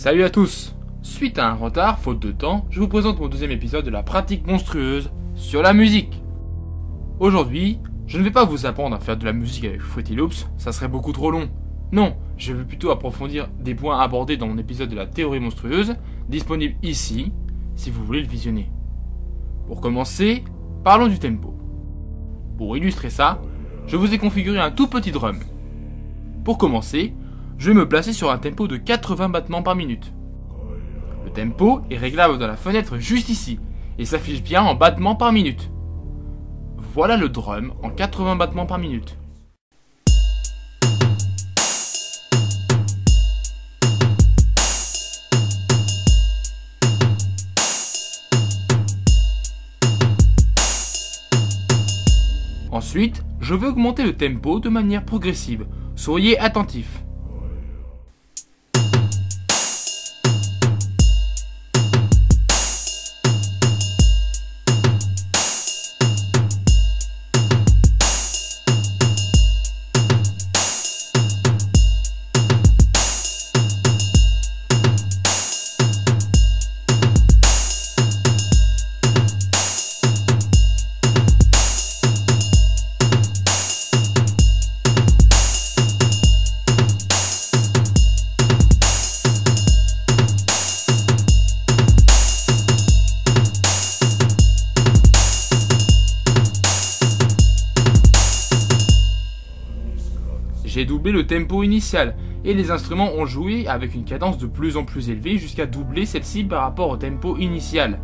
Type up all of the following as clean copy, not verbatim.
Salut à tous! Suite à un retard, faute de temps, je vous présente mon deuxième épisode de la pratique monstrueuse sur la musique. Aujourd'hui, je ne vais pas vous apprendre à faire de la musique avec Fruity Loops, ça serait beaucoup trop long. Non, je vais plutôt approfondir des points abordés dans mon épisode de la théorie monstrueuse, disponible ici, si vous voulez le visionner. Pour commencer, parlons du tempo. Pour illustrer ça, je vous ai configuré un tout petit drum. Pour commencer, je vais me placer sur un tempo de 80 battements par minute. Le tempo est réglable dans la fenêtre juste ici, et s'affiche bien en battements par minute. Voilà le drum en 80 battements par minute. Ensuite, je vais augmenter le tempo de manière progressive. Soyez attentifs. J'ai doublé le tempo initial, et les instruments ont joué avec une cadence de plus en plus élevée jusqu'à doubler celle-ci par rapport au tempo initial.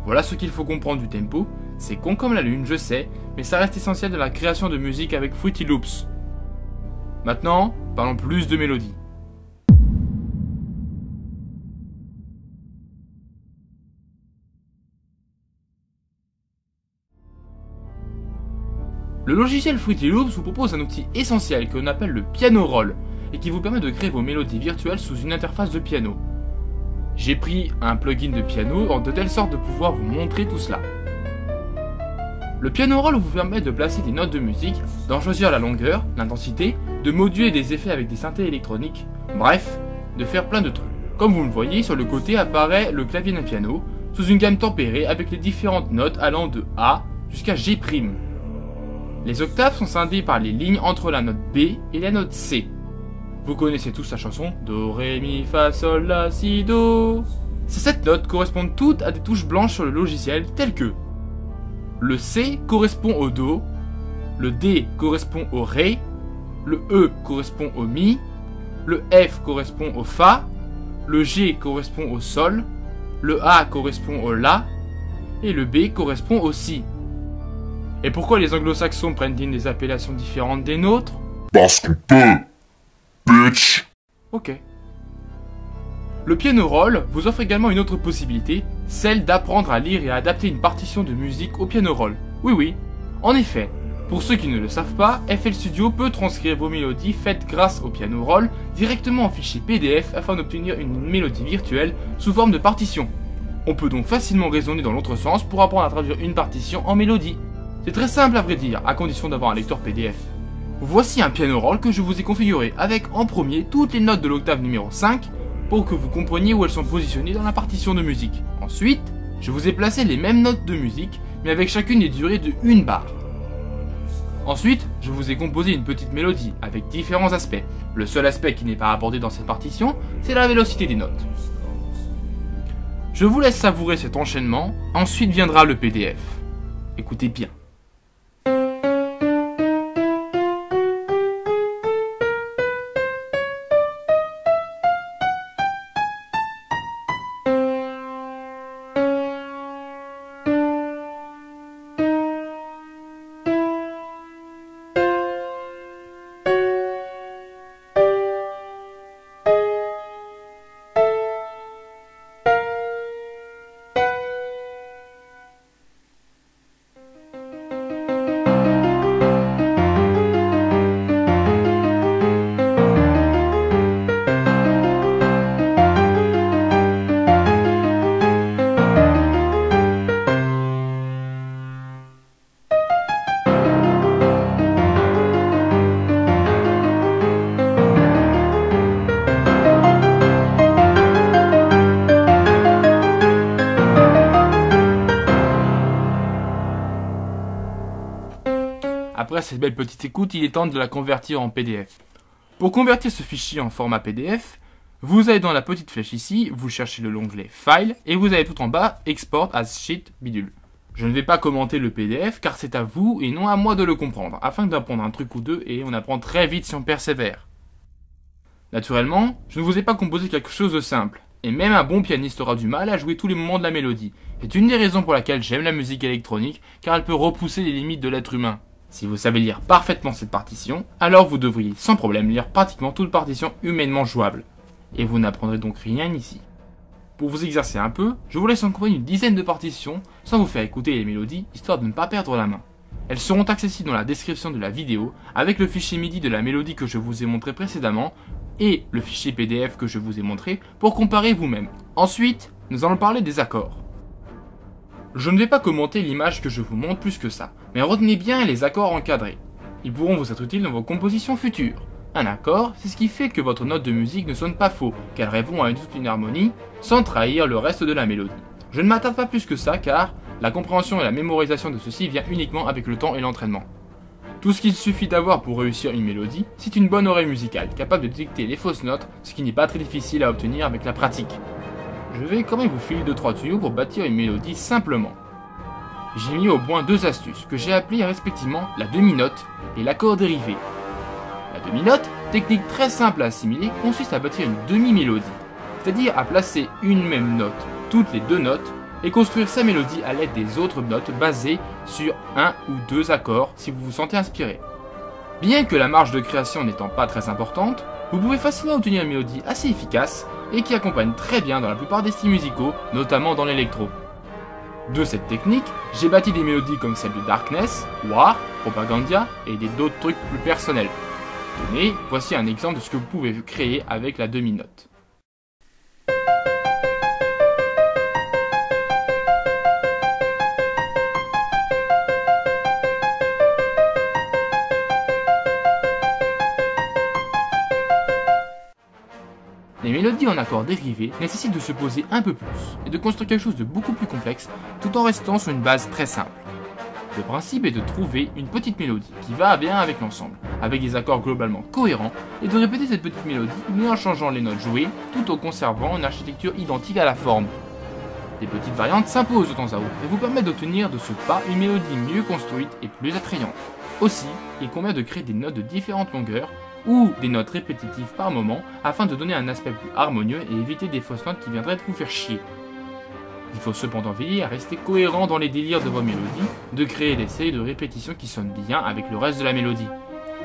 Voilà ce qu'il faut comprendre du tempo, c'est con comme la lune, je sais, mais ça reste essentiel de la création de musique avec Fruity Loops. Maintenant, parlons plus de mélodie. Le logiciel Fruity Loops vous propose un outil essentiel que l'on appelle le piano roll et qui vous permet de créer vos mélodies virtuelles sous une interface de piano. J'ai pris un plugin de piano de telle sorte de pouvoir vous montrer tout cela. Le piano roll vous permet de placer des notes de musique, d'en choisir la longueur, l'intensité, de moduler des effets avec des synthés électroniques, bref, de faire plein de trucs. Comme vous le voyez, sur le côté apparaît le clavier d'un piano, sous une gamme tempérée avec les différentes notes allant de A jusqu'à G'. Les octaves sont scindées par les lignes entre la note B et la note C. Vous connaissez tous la chanson Do, Ré, Mi, Fa, Sol, La, Si, Do. Ces 7 notes correspondent toutes à des touches blanches sur le logiciel telles que le C correspond au Do, le D correspond au Ré, le E correspond au Mi, le F correspond au Fa, le G correspond au Sol, le A correspond au La et le B correspond au Si. Et pourquoi les anglo-saxons prennent-ils des appellations différentes des nôtres? Parce qu'on peut, bitch. Ok. Le piano roll vous offre également une autre possibilité, celle d'apprendre à lire et à adapter une partition de musique au piano roll. Oui. En effet, pour ceux qui ne le savent pas, FL Studio peut transcrire vos mélodies faites grâce au piano roll directement en fichier PDF afin d'obtenir une mélodie virtuelle sous forme de partition. On peut donc facilement raisonner dans l'autre sens pour apprendre à traduire une partition en mélodie. C'est très simple à vrai dire, à condition d'avoir un lecteur PDF. Voici un piano roll que je vous ai configuré avec en premier toutes les notes de l'octave numéro 5 pour que vous compreniez où elles sont positionnées dans la partition de musique. Ensuite, je vous ai placé les mêmes notes de musique mais avec chacune des durées de 1 barre. Ensuite, je vous ai composé une petite mélodie avec différents aspects. Le seul aspect qui n'est pas abordé dans cette partition, c'est la vélocité des notes. Je vous laisse savourer cet enchaînement, ensuite viendra le PDF. Écoutez bien. Après cette belle petite écoute, il est temps de la convertir en PDF. Pour convertir ce fichier en format PDF, vous allez dans la petite flèche ici, vous cherchez l'onglet File et vous allez tout en bas Export as Sheet bidule. Je ne vais pas commenter le PDF car c'est à vous et non à moi de le comprendre, afin d'apprendre un truc ou deux et on apprend très vite si on persévère. Naturellement, je ne vous ai pas composé quelque chose de simple, et même un bon pianiste aura du mal à jouer tous les moments de la mélodie. C'est une des raisons pour laquelle j'aime la musique électronique, car elle peut repousser les limites de l'être humain. Si vous savez lire parfaitement cette partition, alors vous devriez sans problème lire pratiquement toute partition humainement jouable. Et vous n'apprendrez donc rien ici. Pour vous exercer un peu, je vous laisse en compagnie une dizaine de partitions sans vous faire écouter les mélodies, histoire de ne pas perdre la main. Elles seront accessibles dans la description de la vidéo, avec le fichier MIDI de la mélodie que je vous ai montré précédemment, et le fichier PDF que je vous ai montré pour comparer vous-même. Ensuite, nous allons parler des accords. Je ne vais pas commenter l'image que je vous montre plus que ça, mais retenez bien les accords encadrés. Ils pourront vous être utiles dans vos compositions futures. Un accord, c'est ce qui fait que votre note de musique ne sonne pas faux, qu'elle répond à toute une harmonie, sans trahir le reste de la mélodie. Je ne m'attarde pas plus que ça car la compréhension et la mémorisation de ceci vient uniquement avec le temps et l'entraînement. Tout ce qu'il suffit d'avoir pour réussir une mélodie, c'est une bonne oreille musicale, capable de détecter les fausses notes, ce qui n'est pas très difficile à obtenir avec la pratique. Je vais quand même vous filer 2-3 tuyaux pour bâtir une mélodie simplement. J'ai mis au point 2 astuces que j'ai appelées respectivement la demi-note et l'accord dérivé. La demi-note, technique très simple à assimiler, consiste à bâtir une demi-mélodie, c'est-à-dire à placer une même note, toutes les 2 notes, et construire sa mélodie à l'aide des autres notes basées sur 1 ou 2 accords si vous vous sentez inspiré. Bien que la marge de création n'étant pas très importante, vous pouvez facilement obtenir une mélodie assez efficace et qui accompagne très bien dans la plupart des styles musicaux, notamment dans l'électro. De cette technique, j'ai bâti des mélodies comme celle de Darkness, War, Propagandia et d'autres trucs plus personnels. Tenez, voici un exemple de ce que vous pouvez créer avec la demi-note. Les mélodies en accords dérivés nécessitent de se poser un peu plus et de construire quelque chose de beaucoup plus complexe tout en restant sur une base très simple. Le principe est de trouver une petite mélodie qui va bien avec l'ensemble, avec des accords globalement cohérents et de répéter cette petite mélodie mais en changeant les notes jouées tout en conservant une architecture identique à la forme. Des petites variantes s'imposent de temps à autre et vous permettent d'obtenir de ce pas une mélodie mieux construite et plus attrayante. Aussi, il convient de créer des notes de différentes longueurs ou des notes répétitives par moment afin de donner un aspect plus harmonieux et éviter des fausses notes qui viendraient vous faire chier. Il faut cependant veiller à rester cohérent dans les délires de vos mélodies, de créer des séries de répétitions qui sonnent bien avec le reste de la mélodie.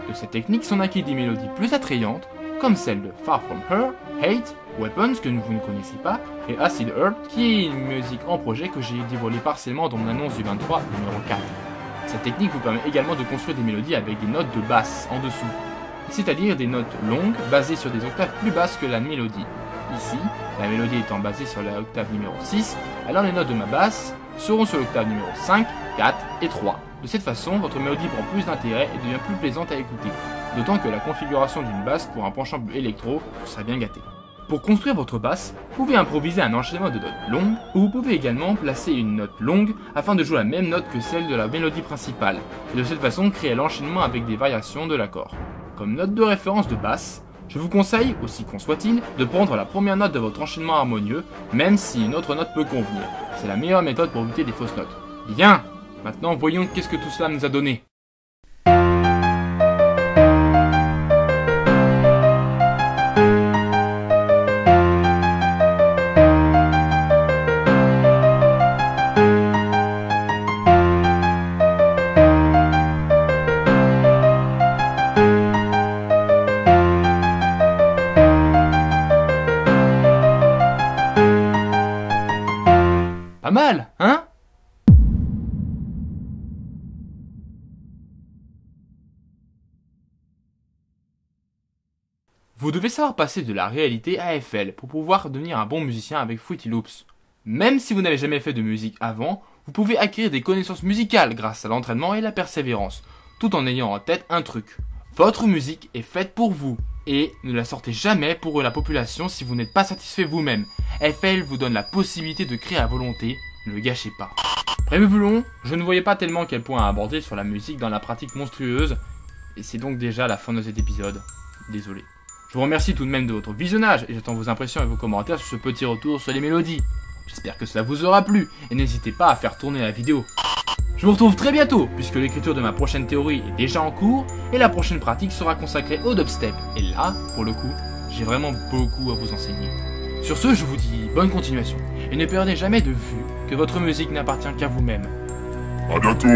De cette technique sont acquises des mélodies plus attrayantes, comme celle de Far From Her, Hate, Weapons que vous ne connaissez pas, et Acid Earth qui est une musique en projet que j'ai dévoilée partiellement dans mon annonce du 23, numéro 4. Cette technique vous permet également de construire des mélodies avec des notes de basse en dessous, c'est-à-dire des notes longues basées sur des octaves plus basses que la mélodie. Ici, la mélodie étant basée sur la octave numéro 6, alors les notes de ma basse seront sur l'octave numéro 5, 4 et 3. De cette façon, votre mélodie prend plus d'intérêt et devient plus plaisante à écouter, d'autant que la configuration d'une basse pour un penchant électro serait bien gâtée. Pour construire votre basse, vous pouvez improviser un enchaînement de notes longues, ou vous pouvez également placer une note longue afin de jouer la même note que celle de la mélodie principale, et de cette façon créer l'enchaînement avec des variations de l'accord. Comme note de référence de basse, je vous conseille, aussi con soit-il, de prendre la première note de votre enchaînement harmonieux, même si une autre note peut convenir. C'est la meilleure méthode pour éviter des fausses notes. Bien! Maintenant voyons qu'est-ce que tout cela nous a donné. Pas mal, hein? Vous devez savoir passer de la réalité à FL pour pouvoir devenir un bon musicien avec Fruity Loops. Même si vous n'avez jamais fait de musique avant, vous pouvez acquérir des connaissances musicales grâce à l'entraînement et la persévérance, tout en ayant en tête un truc. Votre musique est faite pour vous, et ne la sortez jamais pour la population si vous n'êtes pas satisfait vous-même. FL vous donne la possibilité de créer à volonté, ne le gâchez pas. Prévu plus long, je ne voyais pas tellement quel point à aborder sur la musique dans la pratique monstrueuse, et c'est donc déjà la fin de cet épisode. Désolé. Je vous remercie tout de même de votre visionnage, et j'attends vos impressions et vos commentaires sur ce petit retour sur les mélodies. J'espère que cela vous aura plu, et n'hésitez pas à faire tourner la vidéo. Je vous retrouve très bientôt, puisque l'écriture de ma prochaine théorie est déjà en cours, et la prochaine pratique sera consacrée au dubstep. Et là, pour le coup, j'ai vraiment beaucoup à vous enseigner. Sur ce, je vous dis bonne continuation, et ne perdez jamais de vue que votre musique n'appartient qu'à vous-même. À bientôt.